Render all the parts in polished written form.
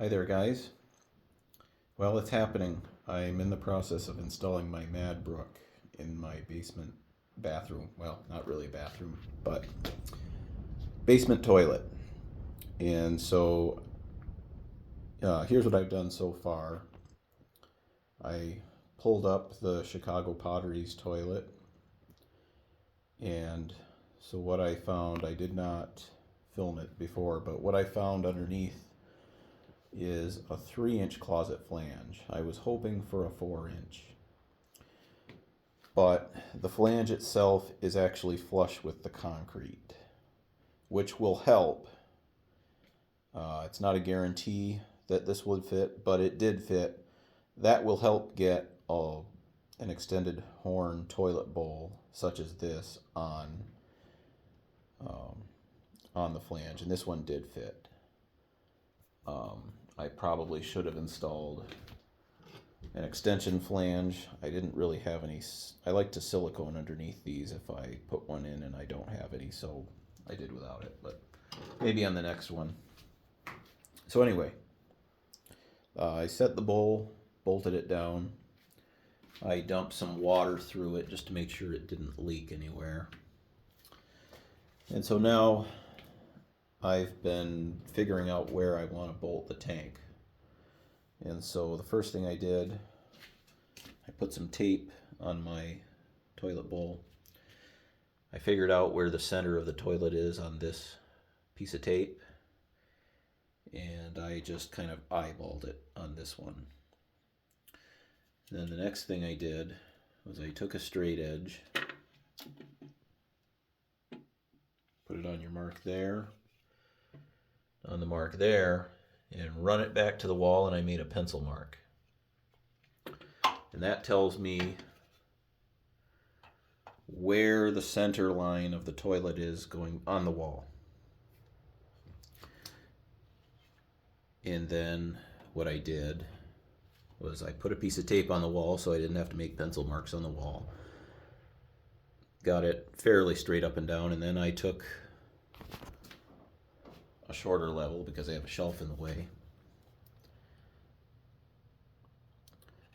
Hi there, guys. Well, it's happening. I'm in the process of installing my Madbrook in my basement bathroom. Well, not really a bathroom, but basement toilet. And so here's what I've done so far. I pulled up the Chicago Potteries toilet, and so what I found, I did not film it before, but what I found underneath is a 3-inch closet flange. I was hoping for a 4-inch, but the flange itself is actually flush with the concrete, which will help. It's not a guarantee that this would fit, but it did fit. That will help get an extended horn toilet bowl such as this on the flange, and this one did fit. I probably should have installed an extension flange. I didn't really have any. I like to silicone underneath these if I put one in and I don't have any, so I did without it, but maybe on the next one. So anyway, I set the bowl, bolted it down. I dumped some water through it just to make sure it didn't leak anywhere. And so now I've been figuring out where I want to bolt the tank. And so the first thing I did, I put some tape on my toilet bowl. I figured out where the center of the toilet is on this piece of tape, and I just kind of eyeballed it on this one. Then the next thing I did was I took a straight edge, put it on your mark there, on the mark there, and run it back to the wall, and I made a pencil mark. And that tells me where the center line of the toilet is going on the wall. And then what I did was I put a piece of tape on the wall so I didn't have to make pencil marks on the wall. Got it fairly straight up and down, and then I took a shorter level because I have a shelf in the way.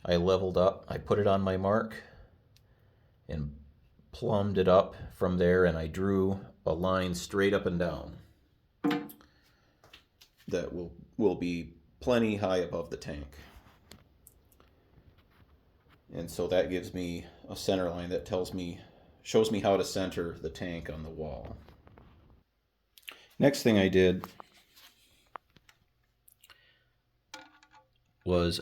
I leveled up, I put it on my mark and plumbed it up from there, and I drew a line straight up and down that will be plenty high above the tank. And so that gives me a center line that shows me how to center the tank on the wall. Next thing I did was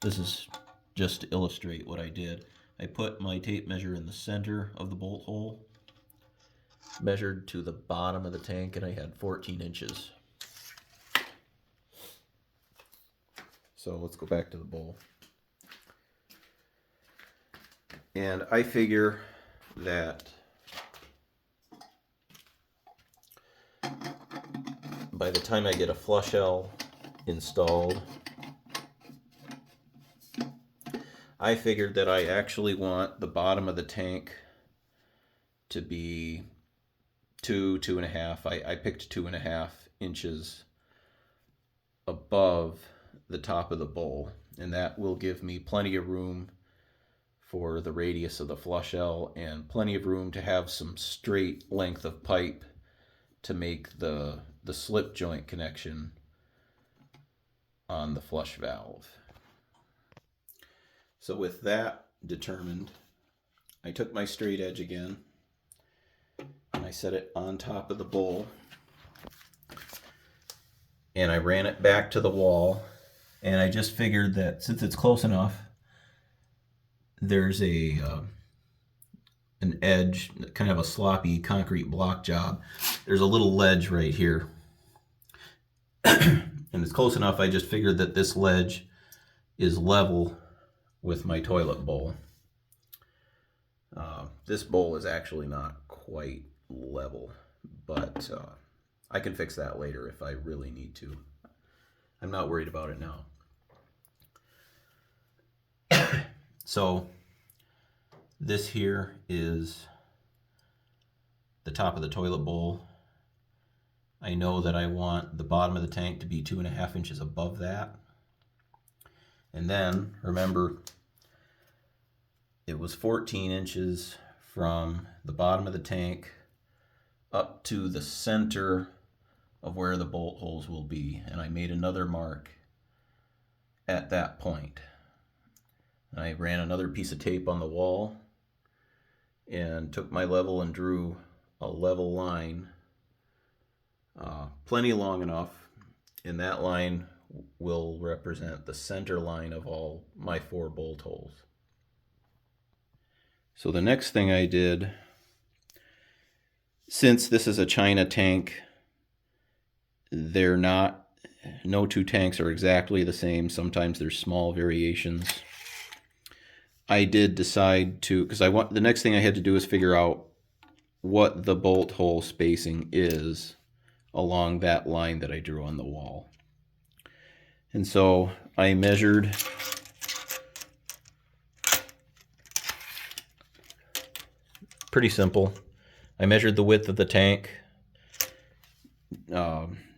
this is just to illustrate what I did. I put my tape measure in the center of the bolt hole, measured to the bottom of the tank, and I had 14 inches. So let's go back to the bowl. And I figure that by the time I get a flush L installed, I figured that I actually want the bottom of the tank to be 2.5. I picked 2.5 inches above the top of the bowl, and that will give me plenty of room for the radius of the flush L and plenty of room to have some straight length of pipe to make the slip joint connection on the flush valve. So with that determined, I took my straight edge again and I set it on top of the bowl, and I ran it back to the wall, and I just figured that since it's close enough, there's an edge, kind of a sloppy concrete block job. There's a little ledge right here. And it's close enough, I just figured that this ledge is level with my toilet bowl. This bowl is actually not quite level, but I can fix that later if I really need to. I'm not worried about it now. So this here is the top of the toilet bowl. I know that I want the bottom of the tank to be 2.5 inches above that. And then, remember, it was 14 inches from the bottom of the tank up to the center of where the bolt holes will be. And I made another mark at that point. And I ran another piece of tape on the wall and took my level and drew a level line, plenty long enough, and that line will represent the center line of all my 4 bolt holes. So the next thing I did, since this is a China tank, no 2 tanks are exactly the same. Sometimes there's small variations. I did decide to, because the next thing I had to do is figure out what the bolt hole spacing is along that line that I drew on the wall. And so I measured pretty simple. I measured the width of the tank,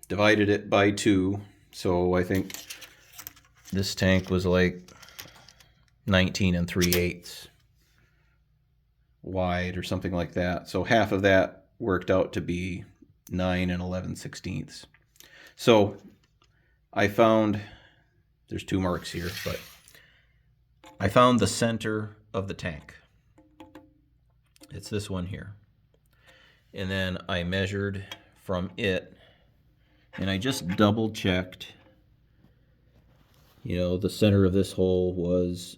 divided it by 2. So I think this tank was like 19 3/8 wide or something like that. So half of that worked out to be 9 11/16. So I found, there's 2 marks here, but I found the center of the tank. It's this one here. And then I measured from it, and I just double checked. The center of this hole was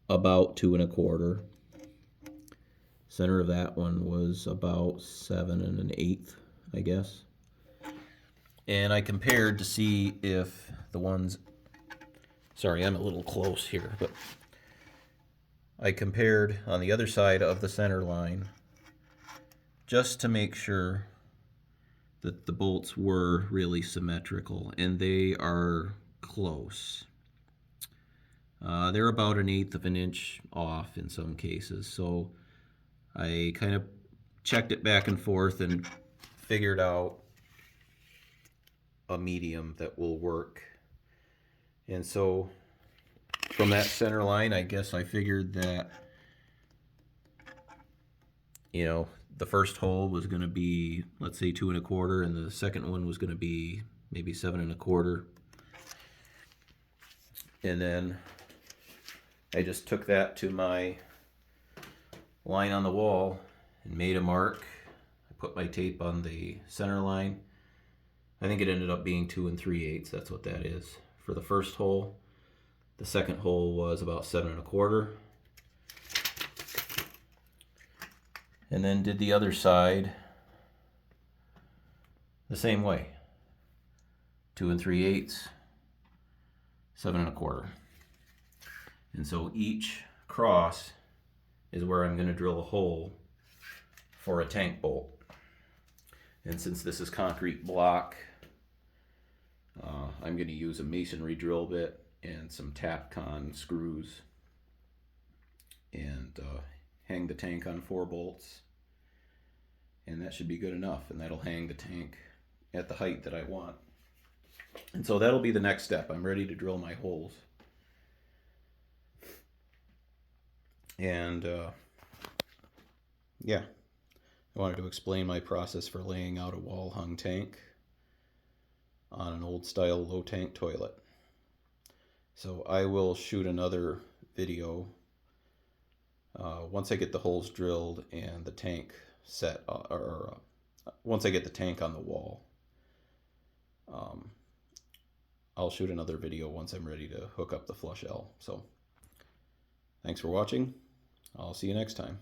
about 2 1/4. Center of that one was about 7 1/8, I guess. And I compared to see if the ones, sorry, I'm a little close here, but I compared on the other side of the center line just to make sure that the bolts were really symmetrical, and they are close. They're about 1/8 of an inch off in some cases, so I kind of checked it back and forth and figured out a medium that will work. And so from that center line, I guess I figured that, the first hole was going to be, let's say, 2 1/4, and the second one was going to be maybe 7 1/4. And then I just took that to my line on the wall and made a mark. I put my tape on the center line. I think it ended up being 2 3/8. That's what that is for the first hole. The second hole was about 7 1/4. And then did the other side the same way. 2 3/8, 7 1/4. And so each cross is where I'm going to drill a hole for a tank bolt. And since this is concrete block, I'm going to use a masonry drill bit and some Tapcon screws and hang the tank on 4 bolts. And that should be good enough, and that'll hang the tank at the height that I want. And so that'll be the next step. I'm ready to drill my holes. And yeah, I wanted to explain my process for laying out a wall hung tank on an old style low tank toilet. So I will shoot another video once I get the holes drilled and the tank set, once I get the tank on the wall. I'll shoot another video once I'm ready to hook up the flush L. So thanks for watching. I'll see you next time.